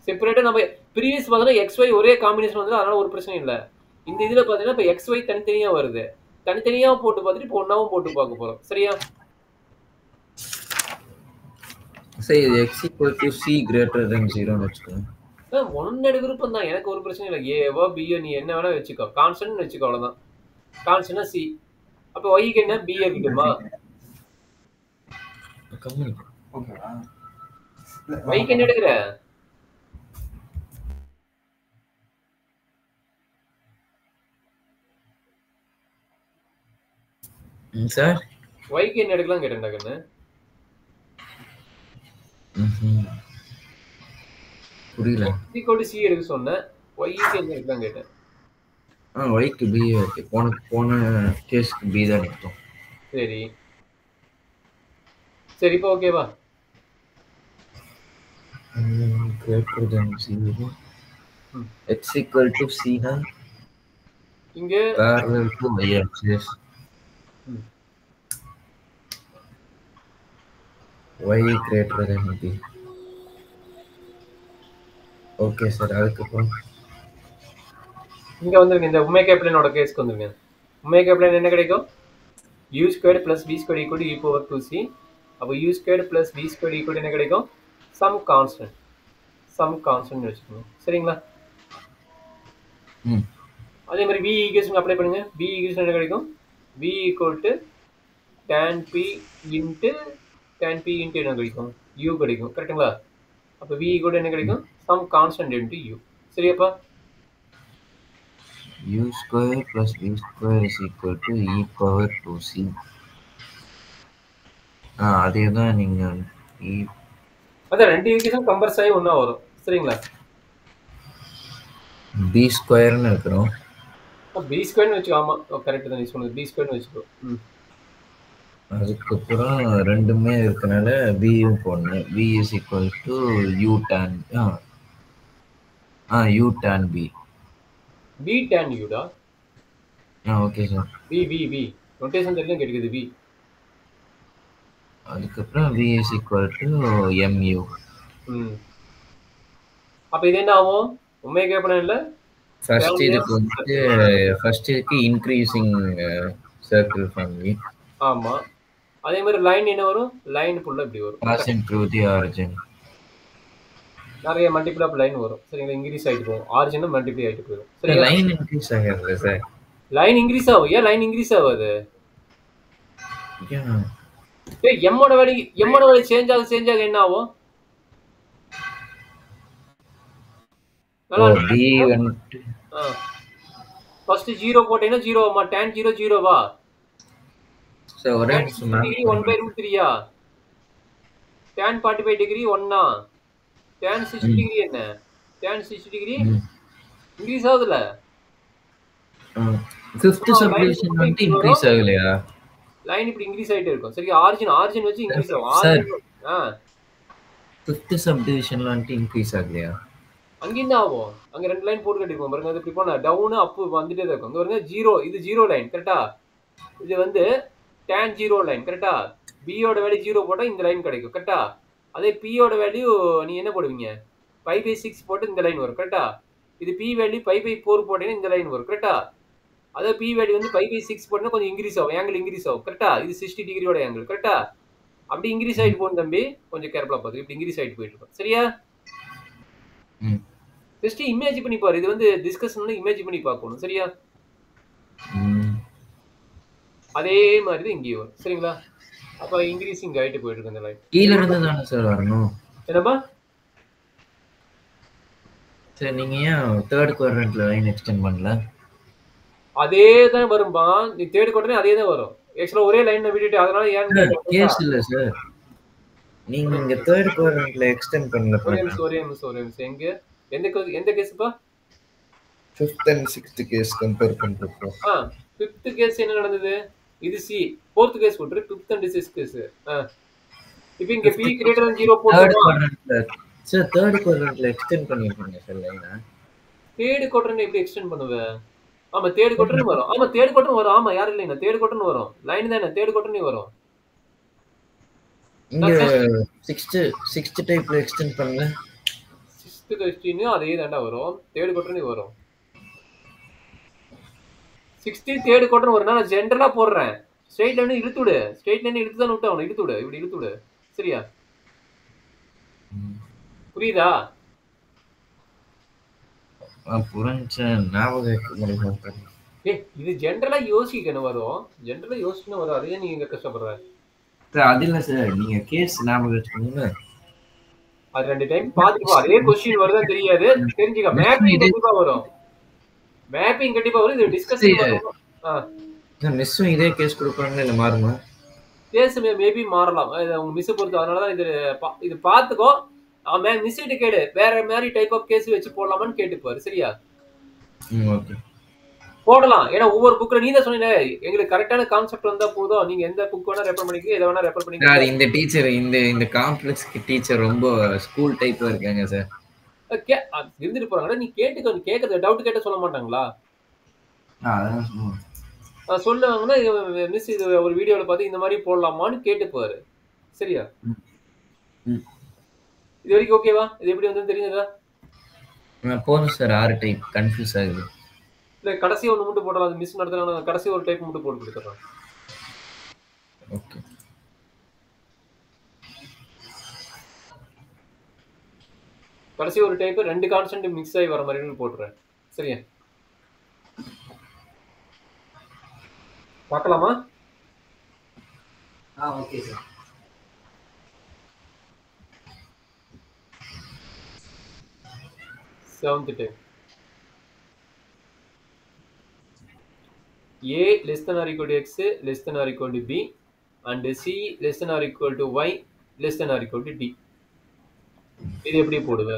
செப்பரேட்டா நம்ம ப்ரீவியஸ் பார்த்தா x y ஒரே காம்பினேஷன் வந்து அதனால ஒரு பிரச்சனை இல்ல. இந்த இதுல பாத்தீங்கன்னா இப்ப x y தனித்தனியா வருது. தனித்தனியா போட்டு பார்த்துட்டு இப்போ ஒண்ணாவும் போட்டு பார்க்க போறோம். சரியா? சரி, இது x = c greater than 0 ன்னு வச்சுக்கோங்க. ஒன்னு எடுக்க விருப்பம் தான், எனக்கு ஒரு பிரச்சனை இல்லை. ஏவோ பியோ நீ என்ன வேணா வச்சுக்கோ, கான்ஸ்டன்ட் வச்சுக்கோ, அவ்வளவுதான். கான்ஸ்டன்ட்னா சி. அப்ப y க்கு என்ன? b இருக்கட்டுமா? ஓகேவா? y க்கு என்ன எடுக்கிற? சார் y க்கு என்ன எடுக்கலாம் கேட்டேன்டா கண்ணு. புரியல. c எடுக்க சொன்னேன், y க்கு என்ன எடுக்கலாம் கேட்டேன். y க்கு b ஓகே. போன கேஸ்க்கு b தான் எடுத்தோம். சரி சரி, இப்போ ஓகேவா? greater than 0 x = c னா இங்க parallel to y axis, y greater than b. Okay sir. அதுக்கப்புறம் இங்க வந்துருங்க, இந்த ஒமேகா பிளேனோட கேஸ்க்கு வந்துருங்க. ஒமேகா பிளேன் என்ன கிடைக்கும்? u² + b² = e power 2c. அப்ப u² + b² = என்ன கிடைக்கும்? சம் கான்ஸ்டன்ட் வச்சுக்கோங்க. சரிங்களா? அதே மாதிரி v ஈக்குவேஷன் அப்ளை பண்ணுங்க. v ஈக்குவேஷன் என்ன கிடைக்கும்? v = tan p * என்ன கிடைக்கும்? u கிடைக்கும். கரெக்ட்டுங்களா? அப்ப v = என்ன கிடைக்கும்? Some constant * u. சரியாப்பா? u² + b² = e power 2c. அதேதான் நீங்க அதான் ரெண்டு ஈக்குவேஷன் கம்பேர் ஆகி ஒண்ணா வரும். சரிங்களா? b² ன்னு இருக்கிறோம். b² ன்னு வச்சுக்கோ. ஆமா, கரெக்ட் தான் நீ சொன்னது. b² ன்னு வச்சுக்கோ. அதுக்கப்புறம் ரெண்டுமே இருக்கனால பியும் போடணும். P is equal to u tan u tan p. P tan யூடா? Okay sir. வி நோட்டேஷன் தெரியல கேட்குது வி. அதுக்கப்புறம் v is equal to mu. அப்போ இது என்ன ஆகும்? உண்மையை கேட்பேன் இல்லை? ஃபர்ஸ்ட் இதுக்கு வந்து ஃபர்ஸ்ட் இதுக்கு இன்க்ரீசிங் சர்க்கிள் ஃபேமிலி. ஆமாம். அதே மாதிரி லைன் என்ன வரும்? லைன் ஃபுல்லாக இப்படி வரும். Passing through the origin. நிறைய மல்டிபிள் ஆஃப் லைன் வரும். சரிங்களா? இன்க்ரீஸ் ஆகிட்டு போகும். ஆரிஜினும் மல்டிப்ளை ஆகிட்டு போயிடும். சரி, லைன் இன்க்ரீஸ் ஆகாது சார். லைன் இன்க்ரீஸ் ஆகும். ஏன் லைன் இன்க்ரீஸ் ஆகாது? எம்மோட வேல்யூ சேஞ்ச் ஆக என்ன ஆகும்? ஃபர்ஸ்ட் 0 போட்டீங்கன்னா 0 ஆமா. tan 0 0வா? சார் ஒரே 1/√3யா? tan 45 டிகிரி 1ஆ? tan 60 டிகிரி என்ன? tan 60 டிகிரி இன்க்ரீஸ் ஆகுதுல? ஃபிஃப்த் சப்டிவிஷன் வந்து இன்க்ரீஸ் ஆகலையா? லைன் இப்படி இன்க்ரீஸ் ஆயிட்டே இருக்கும். சரி, ஆரிஜின் வச்சு இன்க்ரீஸ் ஆகும். ஃபிஃப்த் சப்டிவிஷன்ல வந்து இன்க்ரீஸ் ஆகலையா? அங்க என்ன ஆகும்? அங்க 2 லைன் போட்டு கட்டிருப்போம் பாருங்க. அது இப்படி போனா டவுன் அப் வந்துட்டே தான் இருக்கும். இங்க பாருங்க 0, இது 0 லைன் கரெக்ட்டா? இது வந்து tan 0 லைன் கரெக்ட்டா? b யோட வேல்யூ 0 போட்டா இந்த லைன் கிடைக்கும் கரெக்ட்டா? அதே p யோட வேல்யூ நீ என்ன போடுவீங்க? π/6 போட்டு இந்த லைன் வரும் கரெக்ட்டா? இது p வேல்யூ π/4 போட்டீங்கன்னா இந்த லைன் வரும் கரெக்ட்டா? அதே p வேல்யூ வந்து π/6 போட்டா கொஞ்சம் இன்க்ரீஸ் ஆகும். ஆங்கிள் இன்க்ரீஸ் ஆகும் கரெக்ட்டா? இது 60 டிகிரியோட ஆங்கிள் கரெக்ட்டா? அப்படி இன்க்ரீஸ் ஆயிட்டு போகும் தம்பி. கொஞ்சம் கேர்ஃபுல்லா பாத்து. இப்படி இன்க்ரீஸ் ஆயிட்டு போயிட்டு இருக்கும். சரியா? ஜஸ்ட் இமேஜ் பண்ணி பாரு. இது வந்து டிஸ்கஷன்ல இமேஜ் பண்ணி பார்க்கணும். சரியா? அதே மாதிரி தான் இங்கேயும் வரும். சரிங்களா? அப்ப இன்க்ரீசிங் ஆயிட்டு போயிட்டு இருக்கு இந்த லைன். கீழ இருந்து தானே சார் வரணும்? என்னப்பா? சார் நீங்க ஏன் தேர்ட் குவாட்ரண்ட்ல லைன் எக்ஸ்டெண்ட் பண்ணல? அதே தான் வரும்பா. நீ தேர்ட் குவாட்ரண்ட் அதே தான் வரும். ஆக்சுவலா ஒரே லைன்ல விட்டுட்டு அதனால ஏன் கேஸ் இல்ல சார். நீங்க இங்க தேர்ட் குவாட்ரண்ட்ல எக்ஸ்டெண்ட் பண்ணல. ஒரே நிமிஷம். எந்த கேஸ்ப்பா? 5th and 6th case compare பண்றப்போ 5th கேஸ் என்ன நடந்தது? இது சி. 4th கேஸ் போட்டு 5th and 6th கேஸ். இப்போ இங்க p greater than 0 போடுறோம். சார் தேர்ட் குவாட்ரண்ட்ல எக்ஸ்டெண்ட் பண்ணிருக்கீங்க சார் லைனா. தேர்ட் குவாட்ரண்ட் எப்படி எக்ஸ்டெண்ட் பண்ணுவ? ஆமா தேர்ட் குவாட்ரண்ட் வரும். ஆமா தேர்ட் குவாட்ரண்ட் வரும். ஆமா யார் இல்லைங்க தேர்ட் குவாட்ரண்ட் வரும். லைன் தானே தேர்ட் குவாட்ரண்ட் வரும். இங்க 6th டைப்ல எக்ஸ்டெண்ட் பண்ணல. 6th क्वेश्चन அதே தான்டா வரும். தேர்ட் குவாட்ரண்ட் வரும். 6th தேர்ட் குவாட்ரண்ட் வரும். நான் ஜெனரலா போடுறேன். ஸ்ட்ரைட் லைன் இழுத்து விடு. ஸ்ட்ரைட் லைன் இழுத்து தான் விட்டு அவன இழுத்து விடு. இப்படி இழுத்து விடு. சரியா? புரியுதா? புரிஞ்ச ஞாபகம் இது ஜெனரலா யோசிக்கணும் வரும். ஜெனரலா யோசிக்கணும் வரும். அதே நீங்க இங்க கஷ்டப்படுற. அது இல்ல சார். நீங்க கேஸ் ஞாபகம் வச்சுக்கோங்க. அது 2 டைம் பாத்துட்டு போ. அதே क्वेश्चन வருதா தெரியாது. தெரிஞ்சுக்க. மேப்பிங் கண்டிப்பா வரும். இது டிஸ்கஷன் வரும். மிஸ்ஸும் இதே கேஸ் கொடுப்பாங்க இல்ல மாறுமா? கேஸ் மேபி மாறலாம். உங்க மிஸ் பொறுத்து. அதனால தான் இது பாத்துக்கோ. மிஸ் கிட்ட கேளு. வேற மாதிரி டைப் ஆஃப் கேஸ் வச்சு போடலாமான்னு கேட்டுப்பாரு. சரியா? ஓகே. போடலாம். ஏன்னா ஒவ்வொரு புக்ல நீ தான் சொன்னீங்க எங்களுக்கு கரெக்டான கான்செப்ட் வந்தா போதும். நீங்க எந்த புக் வேணா ரெஃபர் பண்ணிக்க, எதை வேணா ரெஃபர் பண்ணிக்க. சார் இந்த டீச்சர் இந்த காம்ப்ளெக்ஸ் டீச்சர் ரொம்ப ஸ்கூல் டைப்ல இருக்காங்க சார். இருந்துட்டு போறாங்க. நீ கேட்டுக்கோ. நீ கேட்கறது டவுட் கேட்ட சொல்ல மாட்டாங்களா? அதான் சொல்லுவாங்கன்னா மிஸ் இது ஒரு வீடியோல பார்த்து இந்த மாதிரி போடலாமான்னு கேட்டுப்பாரு. சரியா? இது வரைக்கும் ஓகேவா? இது எப்படி வந்து தெரியுதா? போதும் சார். 6 டைப் கன்ஃபியூஸ் ஆகுது. இல்ல கடைசி ஒன்று மட்டும் போடலாம். அது மிஸ் நடத்துறாங்க. கடைசி ஒரு டைப் மட்டும் போட்டு கொடுத்துறேன். ஓகே. கடைசி ஒரு டைப் 2 கான்ஸ்டன்ட் மிக்ஸ் ஆகி வர மாதிரி போட்டுறேன். சரியா? பார்க்கலாமா? Okay sir. Seventh type. A less than or equal to x less than or equal to b and c less than or equal to y less than or equal to d. இது எப்படி போடுவ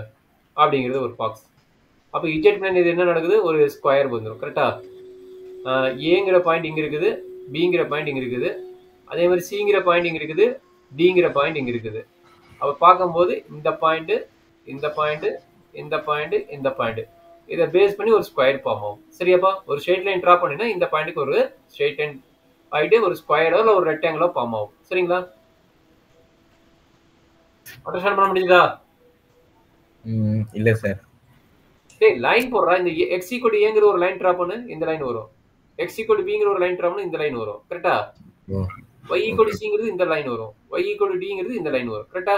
அப்படிங்கிறது ஒரு box. அப்போ Z plan இது என்ன நடக்குது? ஒரு ஸ்கொயர் வந்துடும். கரெக்டா? ஏங்கிற பாயிண்ட் இங்கே இருக்குது, பிங்கிற பாயிண்ட் இங்கே இருக்குது. அதே மாதிரி சிங்கிற பாயிண்ட் இங்க இருக்குது, டிங்கிற பாயிண்ட் இங்க இருக்குது. அப்ப பார்க்கும்போது இந்த பாயிண்ட், இந்த பாயிண்ட், இந்த பாயிண்ட், இந்த பாயிண்ட், இதை பேஸ் பண்ணி ஒரு ஸ்கொயர் ஃபார்ம் ஆகும். சரியாப்பா? ஒரு ஸ்ட்ரெயிட் லைன் டிரா பண்ணினா இந்த பாயிண்ட்க்கு ஒரு ஸ்ட்ரெயிட் லைன் ஆயிட்டு ஒரு ஸ்கொயரோ இல்ல ஒரு ரெக்டாங்கிளோ ஃபார்ம் ஆகும். சரிங்களா? அண்டர்ஸ்டாண்ட் பண்ண முடியுதா? இல்ல சார். டேய் லைன் போடுறா. இந்த x = a ங்கிற ஒரு லைன் டிரா பண்ணு, இந்த லைன் வரும். x = b ங்கிற ஒரு லைன் டிரா பண்ணு, இந்த லைன் வரும். கரெக்ட்டா? y = c ங்கிறது இந்த லைன் வரும். y = d ங்கிறது இந்த லைன் வரும். கரெக்ட்டா?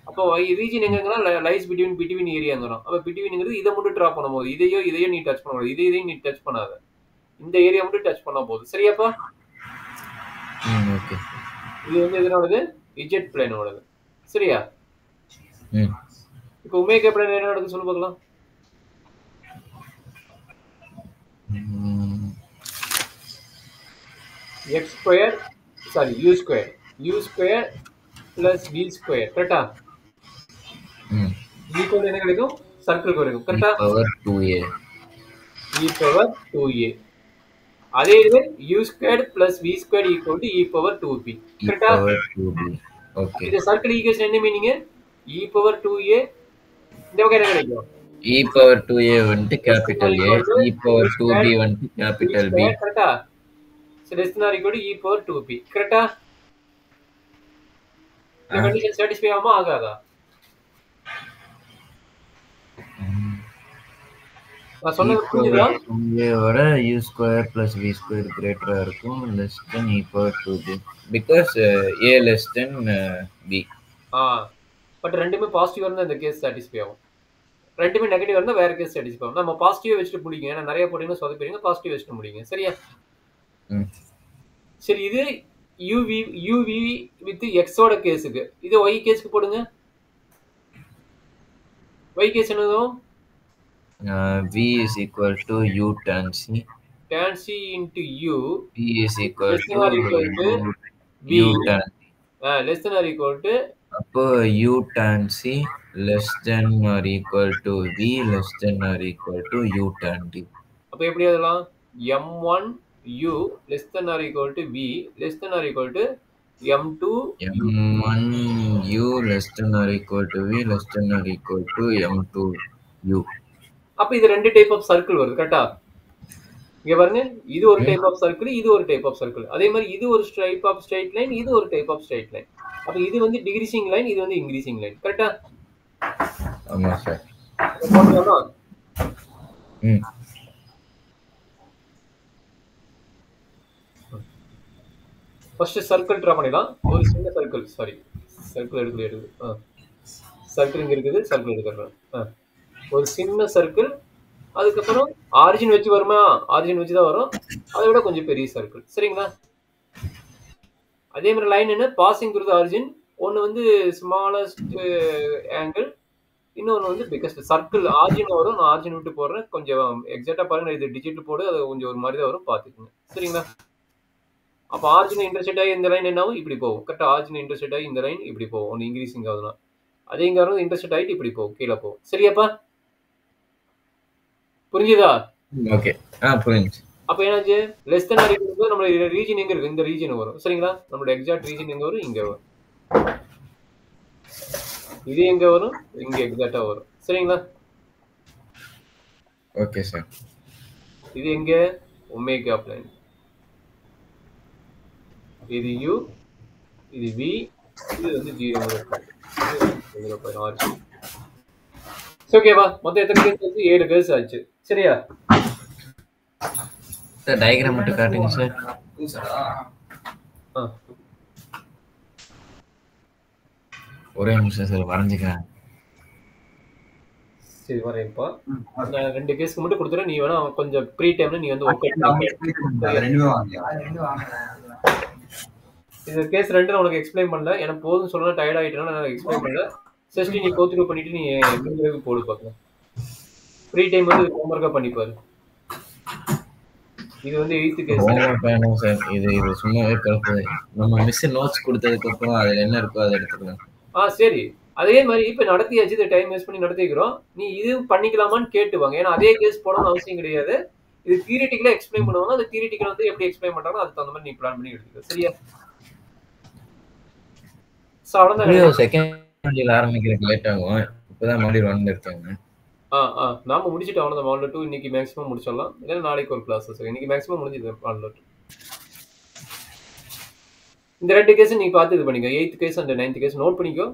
அப்போ ரீஜன் எங்கங்கனா லைஸ் பிட்வீன் ஏரியாங்கறோம். அப்ப பிட்வீன்ங்கிறது இத மட்டும் டிரா பண்ணும்போது இதையோ நீ டச் பண்ணக்கூடாது. இதையும் நீ டச் பண்ணாத. இந்த ஏரியா மட்டும் டச் பண்ணா போதும். சரியாப்பா? ஓகே. இது வந்து எதனாலது? z பிளேனோடது. சரியா? இப்போ ஒமேகா பிளேன் என்ன நடக்குது சொல்லு பார்க்கலாம். u square plus v square. கரெக்ட்டா? ஈக்குவல் என்ன கிடைக்கும்? சர்க்கிள் கிடைக்கும். கரெக்ட்டா? e power 2a. அதே இது u squared plus v squared equal to e power 2b. கரெக்ட்டா? ஓகே. இந்த சர்க்கிள் ஈக்குவேஷன் என்ன மீனிங்? e power 2a இந்த பக்கம் என்ன கிடைக்கும்? e power 2a வந்து capital A, e power 2b வந்து கேபிட்டல் B. கரெக்ட்டா? less than or equal to e power 2b. கரெக்ட்டா? இந்த கண்டிஷன் சாட்டிஸ்ஃபை ஆகுமா ஆகாதா? நான் சொன்னது புரியுதா? a-ஓட u square plus v square greater இருக்கும் less than e power 2b because a less than b. But ரெண்டுமே பாசிட்டிவா இருந்தா இந்த கேஸ் சாட்டிஸ்ஃபை ஆகும். ரெண்டுமே நெகட்டிவா இருந்தா வேற கேஸ் சாட்டிஸ்ஃபை ஆகும். நம்ம பாசிட்டிவ் வச்சிட்டு முடிங்க. ஏன்னா நிறைய போட்டீங்கன்னா சொதப்பிடுங்க. பாசிட்டிவ் வச்சிட்டு முடிங்க. சரியா? சரி, இது uv with x ஓட கேஸுக்கு. இது y கேஸ்க்கு போடுங்க. y கேஸ் என்னதும்? v is equal to u tan c. Tan c into u. v is equal to v. u tan c. Less than or equal to. அப்போ u tan c less than or equal to v less than or equal to u tan d. அப்ப எப்படி எழுதலாம்? m1 u less than or equal to v less than or equal to m2 m1 u less than or equal to v less than or equal to m2 u. அப்ப இது ரெண்டு type of circle வருது. கரெக்ட்டா? இங்க பாருங்க, இது ஒரு type of circle, இது ஒரு டைப் ஆஃப் சர்க்கிள். அதே மாதிரி இது ஒரு டைப் ஆஃப் ஸ்ட்ரைட் லைன், இது ஒரு டைப் ஆஃப் ஸ்ட்ரைட் லைன். அப்ப இது வந்து டிக்ரீசிங் லைன், இது வந்து இன்கிரீசிங் லைன். கரெக்ட்டா? ஆமா சார். போடலாமா? ஃபர்ஸ்ட் சர்க்கிள் டிரா பண்ணிடலாம். ஒரு சின்ன சர்க்கிள், சர்க்கிள் எடுக்குது. சர்க்கிள் இங்க இருக்குது, சர்க்கிள் எடுக்கிறேன். ஒரு சின்ன சர்க்கிள், அதுக்கப்புறம் ஆரிஜின் வச்சு வருமா? ஆரிஜின் வச்சு தான் வரும். அதை விட கொஞ்சம் பெரிய சர்க்கிள். சரிங்களா? அதே மாதிரி லைன் என்ன? Passing through the origin. ஒன்னு வந்து ஸ்மாலஸ்ட் ஆங்கிள், இன்னொன்று வந்து பிகஸ்ட். சர்க்கிள் ஆரிஜின் வரும். நான் ஆரிஜின் விட்டு போடுறேன். கொஞ்சம் எக்ஸாக்டா பாருங்க. இது டிஜிட் போடு, அது கொஞ்சம் ஒரு மாதிரி தான் வரும், பார்த்துக்குங்க. சரிங்களா? அப்ப ஆரிஜின் இன்டர்செக்ட் ஆகி இந்த லைன் என்ன ஆகும்? இப்படி போகும். கரெக்டா? ஆரிஜின் இன்டர்செக்ட் ஆகி இந்த லைன் இப்படி போகும். ஒன்று இன்க்ரீசிங் ஆகுதுன்னா அதே இங்க வரும், இன்டர்செக்ட் ஆகிட்டு இப்படி போகும், கீழே போகும். சரியாப்பா? புரிஞ்சுதா? ஓகே. புரிஞ்சுச்சு. அப்ப என்னாச்சு? Less than or equal to நம்ம ரீஜன் எங்க இருக்கு? இந்த ரீஜன் வரும். சரிங்களா? நம்மளோட எக்ஸாக்ட் ரீஜன் எங்க வரும்? இங்க வரும். இது எங்க வரும்? இங்க எக்ஸாக்ட்டா வரும். சரிங்களா? Okay sir. இது எங்க? Omega plane. இது u, இது v, இது வந்து 0.0. ஓகேவா? மொத்தம் எத்தனை கேஸ் ஆச்சு? 7 கேஸ் ஆச்சு. சரியா? சார் டயகிராம் மட்டும் காட்டுங்க சார். ஒரே நிமிஷம் சார் வரைஞ்சிக்கிறேன். சரி வரேன்ப்பா. நான் 2 கேஸ்க்கு மட்டும் கொடுத்துறேன். நீ வேணா கொஞ்சம் ஃப்ரீ டைம்ல நீ வந்து ஒர்க் இது கேஸ் 2 நான் உனக்கு எக்ஸ்பிளைன் பண்ணல. எனக்கு போதும் சொல்லணும், டயர்ட் ஆயிட்டேன்னா நான் எக்ஸ்பிளைன் பண்ணல. ஜஸ்ட் நீ கோ த்ரூ பண்ணிட்டு நீ முடிஞ்சது போடு பார்க்கலாம். ஃப்ரீ டைம் வந்து ஹோம்வொர்க்கா பண்ணி பாரு. இது வந்து 8th கேஸ். வேணும் சார். இது சும்மாவே கலப்பு. நம்ம மிஸ் நோட்ஸ் கொடுத்ததுக்கு அப்புறம் அதுல என்ன இருக்கோ அதை எடுத்துக்கலாம். சரி. அதே மாதிரி இப்ப நடத்தியாச்சு, இதை டைம் வேஸ்ட் பண்ணி நடத்திக்கிறோம். நீ இது பண்ணிக்கலாமான்னு கேட்டு வாங்க. ஏன்னா அதே கேஸ் போடணும்னு அவசியம் கிடையாது. இது தியரிட்டிக்கலா எக்ஸ்பிளைன் பண்ணுவாங்க. அந்த தியரிட்டிக்கல் வந்து எப்படி எக்ஸ்பிளைன் பண்றாங்களோ அதுக்கு தகுந்த மாதிரி நீ பிளான் பண்ணி எடுத்துக்க. சரியா? சோ அவ்வளவுதான் எப்படியோ நினைக்கிறேன். செகண்ட் மாடியூல் ஆரம்பிக்கிறதுக்கு லேட் ஆகும். இப்பதான் மாடியூல் 1 இருக்காங்க. நாம முடிச்சிட்டு அவ்வளவுதான். மாடல் 2 இன்னைக்கு மேக்ஸிமம் முடிச்சிடலாம். இல்ல நாளைக்கு ஒரு கிளாஸ். சரி இன்னைக்கு மேக்ஸிமம் முடிஞ்சது மாடல் 2. இந்த 2 கேஸ் நீ பார்த்து இது பண்ணிக்கோ. 8th case and 9th case note பண்ணிக்கோ.